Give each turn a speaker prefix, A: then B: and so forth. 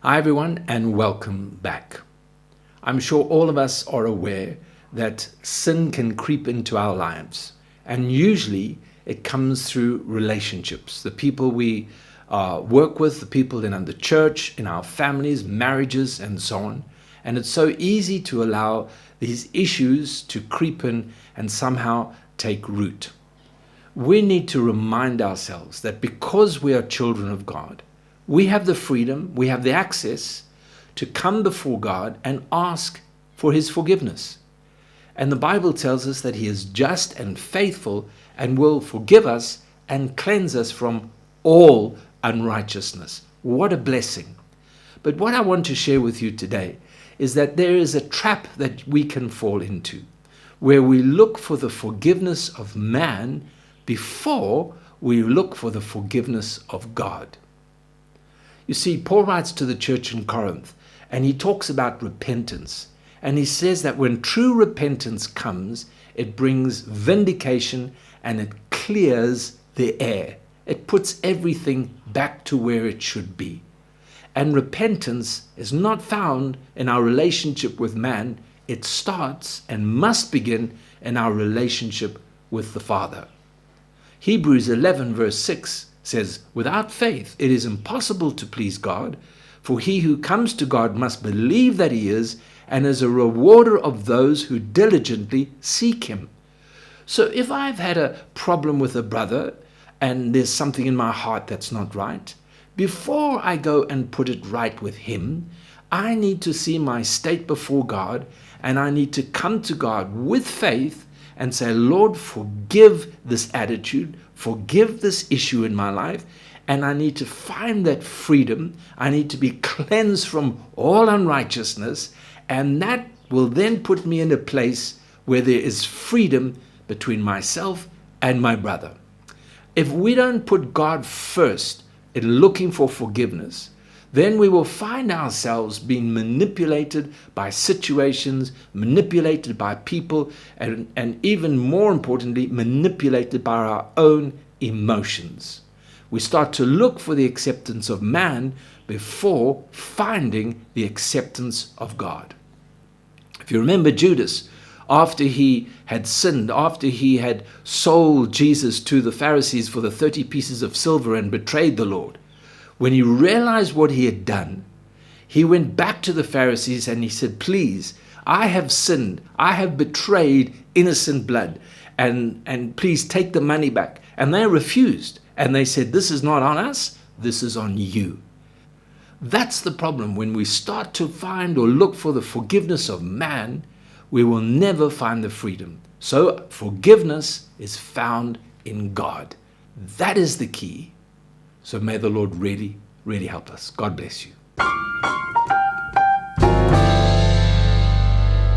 A: Hi everyone and welcome back. I'm sure all of us are aware that sin can creep into our lives, and usually it comes through relationships. The people we work with, the people in the church, in our families, marriages and so on. And it's so easy to allow these issues to creep in and somehow take root. We need to remind ourselves that because we are children of God, we have the freedom, we have the access to come before God and ask for His forgiveness. And the Bible tells us that He is just and faithful and will forgive us and cleanse us from all unrighteousness. What a blessing. But what I want to share with you today is that there is a trap that we can fall into, where we look for the forgiveness of man before we look for the forgiveness of God. You see, Paul writes to the church in Corinth, and he talks about repentance. And he says that when true repentance comes, it brings vindication and it clears the air. It puts everything back to where it should be. And repentance is not found in our relationship with man. It starts and must begin in our relationship with the Father. Hebrews 11 verse 6 says, without faith it is impossible to please God, for he who comes to God must believe that He is, and is a rewarder of those who diligently seek Him. So if I've had a problem with a brother and there's something in my heart that's not right, before I go and put it right with him, I need to see my state before God, and I need to come to God with faith and say, Lord, forgive this attitude, forgive this issue in my life, and I need to find that freedom. I need to be cleansed from all unrighteousness, and that will then put me in a place where there is freedom between myself and my brother. If we don't put God first in looking for forgiveness, then we will find ourselves being manipulated by situations, manipulated by people, and even more importantly, manipulated by our own emotions. We start to look for the acceptance of man before finding the acceptance of God. If you remember Judas, after he had sinned, after he had sold Jesus to the Pharisees for the 30 pieces of silver and betrayed the Lord, when he realized what he had done, he went back to the Pharisees and he said, please, I have sinned. I have betrayed innocent blood, and please take the money back. And they refused. And they said, this is not on us. This is on you. That's the problem. When we start to find or look for the forgiveness of man, we will never find the freedom. So forgiveness is found in God. That is the key. So may the Lord really, really help us. God bless you.